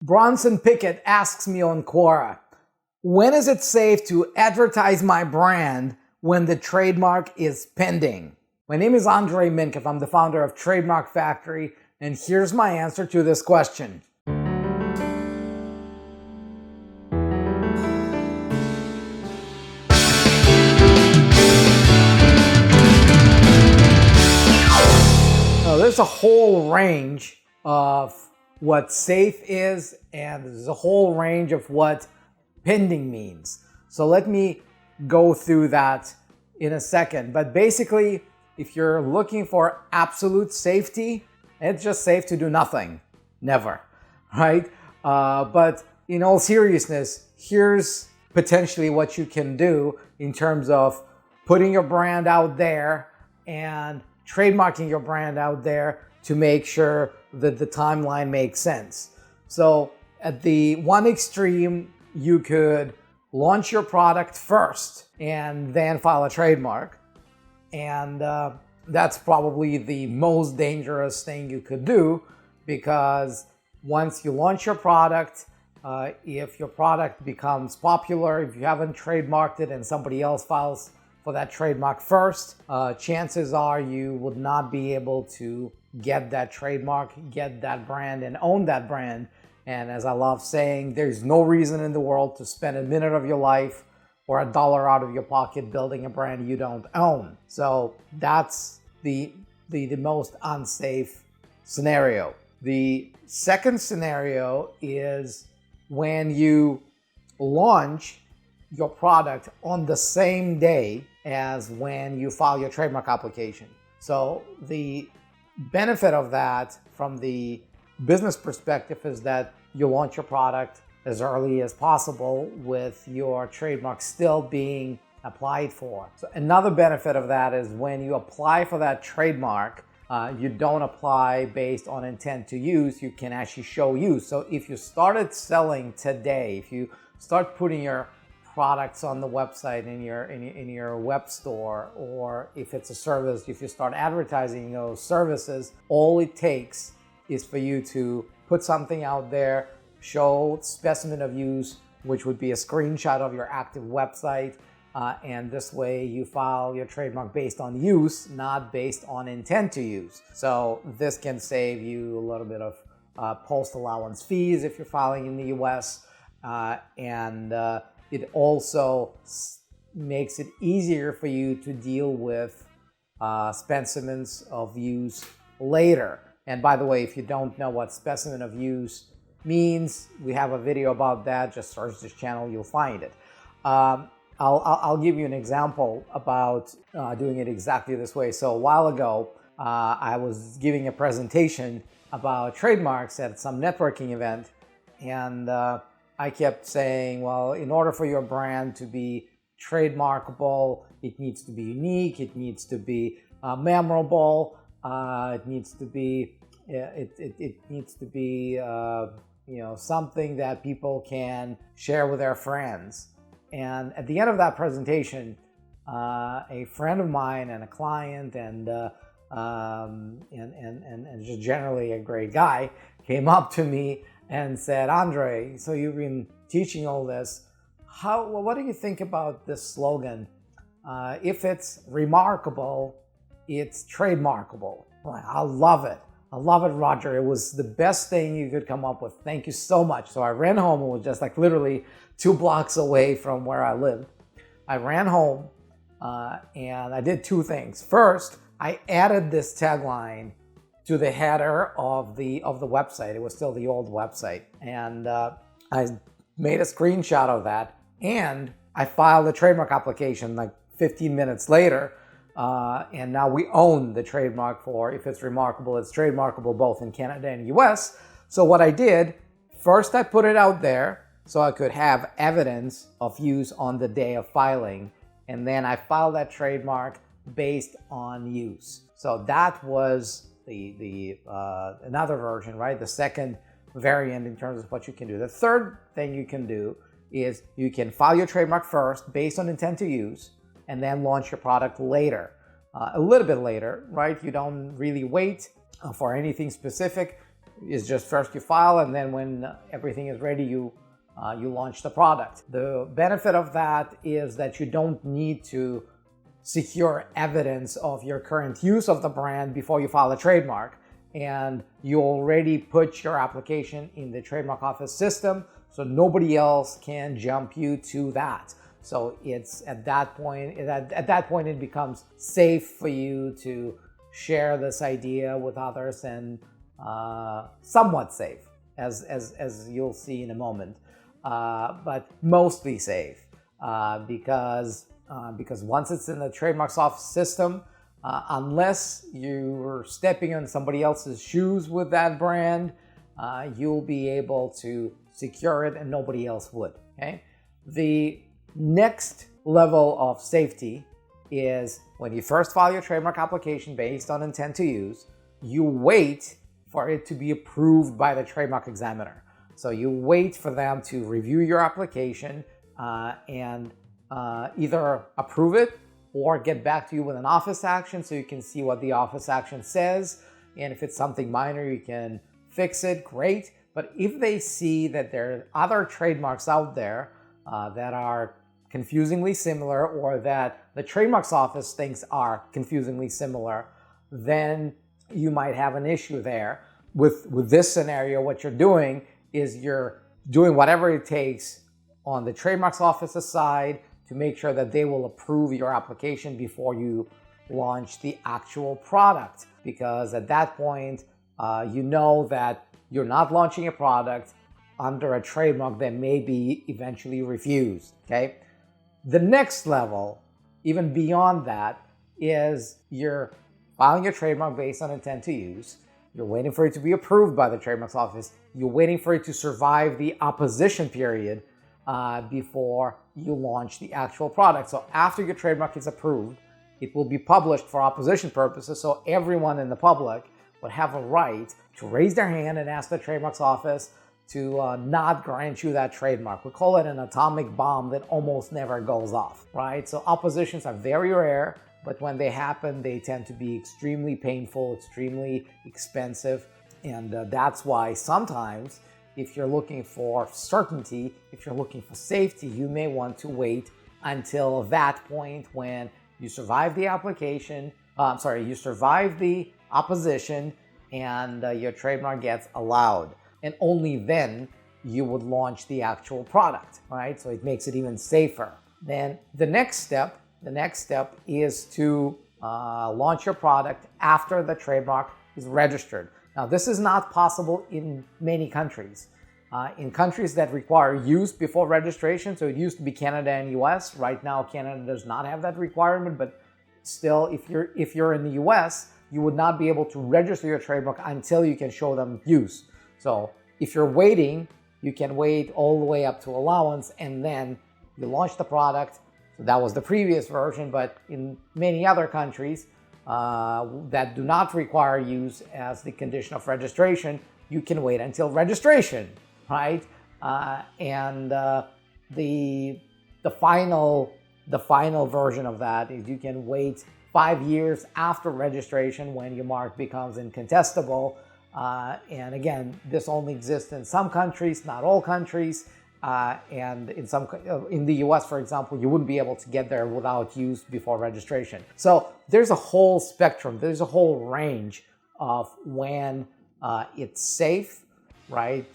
Bronson Pickett asks me on Quora, when is it safe to advertise my brand when the trademark is pending? My name is Andrei Mincov. I'm the founder of Trademark Factory, and here's my answer to this question. Now, there's a whole range of what safe is, and there's a whole range of what pending means. So let me go through that in a second. But basically, if you're looking for absolute safety, it's just safe to do nothing. Never, right? But in all seriousness, here's potentially what you can do in terms of putting your brand out there and trademarking your brand out there to make sure that the timeline makes sense. So at the one extreme, you could launch your product first and then file a trademark. And that's probably the most dangerous thing you could do, because once you launch your product, if your product becomes popular, if you haven't trademarked it and somebody else files for that trademark first, chances are you would not be able to get that trademark, get that brand, and own that brand. And as I love saying, there's no reason in the world to spend a minute of your life or $1 out of your pocket building a brand you don't own. So that's the most unsafe scenario. The second scenario is when you launch your product on the same day as when you file your trademark application. So the benefit of that from the business perspective is that you launch your product as early as possible with your trademark still being applied for. So another benefit of that is when you apply for that trademark, you don't apply based on intent to use, you can actually show use. So if you started selling today, if you start putting your products on the website in your web store, or if it's a service, if you start advertising those services, all it takes is for you to put something out there, show specimen of use, which would be a screenshot of your active website, and this way you file your trademark based on use, not based on intent to use. So this can save you a little bit of post allowance fees if you're filing in the US, and it also makes it easier for you to deal with specimens of use later. And by the way, if you don't know what specimen of use means, we have a video about that. Just search this channel, you'll find it. I'll give you an example about doing it exactly this way. So a while ago, I was giving a presentation about trademarks at some networking event, and I kept saying, well, in order for your brand to be trademarkable, it needs to be unique, it needs to be memorable, it needs to be something that people can share with their friends. And at the end of that presentation, a friend of mine and a client and just generally a great guy came up to me and said, Andrei, so you've been teaching all this. What do you think about this slogan? If it's remarkable, it's trademarkable. Well, I love it. I love it, Roger. It was the best thing you could come up with. Thank you so much. So I ran home. It was just like literally 2 blocks away from where I lived. I ran home and I did 2 things. First, I added this tagline to the header of the website. It was still the old website. And I made a screenshot of that, and I filed a trademark application like 15 minutes later. And now we own the trademark for if it's remarkable, it's trademarkable both in Canada and US. So what I did, first I put it out there so I could have evidence of use on the day of filing. And then I filed that trademark based on use. So that was another version, right? The second variant in terms of what you can do. The third thing you can do is you can file your trademark first based on intent to use, and then launch your product later, a little bit later, right? You don't really wait for anything specific. It's just first you file, and then when everything is ready, you launch the product. The benefit of that is that you don't need to secure evidence of your current use of the brand before you file a trademark. And you already put your application in the trademark office system, so nobody else can jump you to that. So it's at that point it becomes safe for you to share this idea with others, and somewhat safe, as you'll see in a moment, but mostly safe, because once it's in the trademarks office system, unless you're stepping on somebody else's shoes with that brand, you'll be able to secure it and nobody else would. Okay. The next level of safety is when you first file your trademark application based on intent to use, you wait for it to be approved by the trademark examiner. So you wait for them to review your application and either approve it or get back to you with an office action, so you can see what the office action says. And if it's something minor, you can fix it, great. But if they see that there are other trademarks out there that are confusingly similar, or that the trademarks office thinks are confusingly similar, then you might have an issue there. With this scenario, what you're doing is you're doing whatever it takes on the trademarks office's side to make sure that they will approve your application before you launch the actual product. Because at that point, you know that you're not launching a product under a trademark that may be eventually refused, okay? The next level, even beyond that, is you're filing your trademark based on intent to use. You're waiting for it to be approved by the trademarks office. You're waiting for it to survive the opposition period before you launch the actual product. So after your trademark is approved, it will be published for opposition purposes, so everyone in the public would have a right to raise their hand and ask the trademarks office to not grant you that trademark. We call it an atomic bomb that almost never goes off, right? So oppositions are very rare, but when they happen, they tend to be extremely painful, extremely expensive, and that's why sometimes if you're looking for certainty, if you're looking for safety, you may want to wait until that point when you survive the application, you survive the opposition, and your trademark gets allowed. And only then you would launch the actual product, right? So it makes it even safer. Then the next step is to launch your product after the trademark is registered. Now, this is not possible in many countries. In countries that require use before registration, so it used to be Canada and US. Right now, Canada does not have that requirement, but still, if you're in the US, you would not be able to register your trademark until you can show them use. So if you're waiting, you can wait all the way up to allowance, and then you launch the product. So that was the previous version, but in many other countries that do not require use as the condition of registration, you can wait until registration, right? And the final version of that is you can wait 5 years after registration when your mark becomes incontestable. And again, this only exists in some countries, not all countries. And in the US, for example, you wouldn't be able to get there without use before registration. So there's a whole spectrum, there's a whole range of when it's safe, right?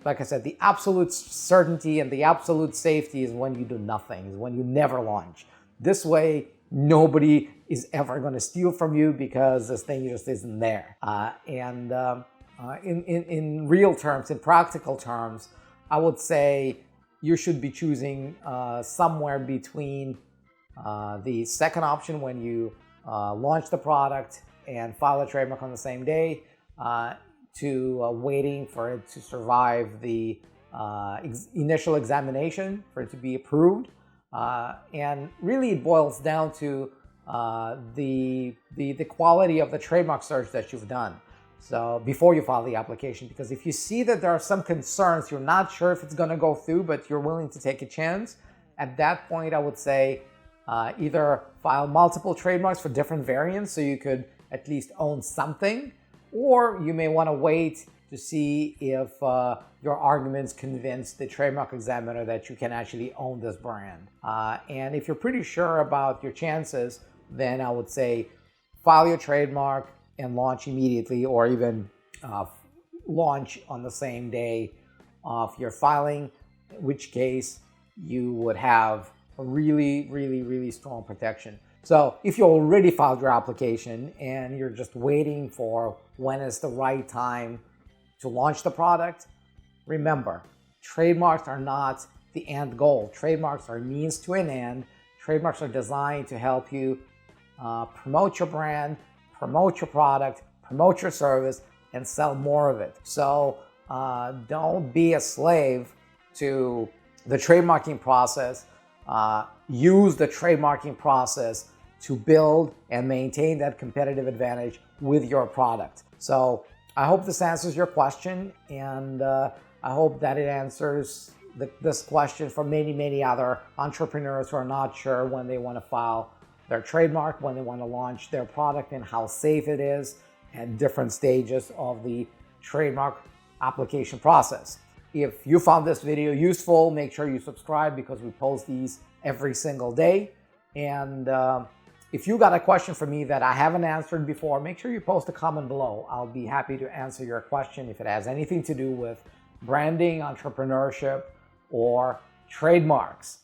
Like I said, the absolute certainty and the absolute safety is when you do nothing, is when you never launch. This way, nobody is ever going to steal from you because this thing just isn't there. In real terms, in practical terms, I would say you should be choosing somewhere between the second option when you launch the product and file a trademark on the same day to waiting for it to survive the initial examination, for it to be approved. And really it boils down to the quality of the trademark search that you've done. So before you file the application, because if you see that there are some concerns, you're not sure if it's going to go through, but you're willing to take a chance, at that point I would say either file multiple trademarks for different variants so you could at least own something, or you may want to wait to see if your arguments convince the trademark examiner that you can actually own this brand. And if you're pretty sure about your chances, then I would say file your trademark and launch immediately, or even launch on the same day of your filing, in which case you would have a really strong protection. So if you already filed your application and you're just waiting for when is the right time to launch the product, remember, trademarks are not the end goal. Trademarks are a means to an end. Trademarks are designed to help you promote your brand, promote your product, promote your service, and sell more of it. So don't be a slave to the trademarking process. Use the trademarking process to build and maintain that competitive advantage with your product. So I hope this answers your question, and I hope that it answers this question for many other entrepreneurs who are not sure when they want to file their trademark, when they want to launch their product, and how safe it is at different stages of the trademark application process. If you found this video useful, make sure you subscribe, because we post these every single day. And if you got a question for me that I haven't answered before, make sure you post a comment below. I'll be happy to answer your question if it has anything to do with branding, entrepreneurship, or trademarks.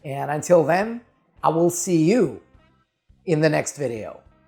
And until then, I will see you in the next video.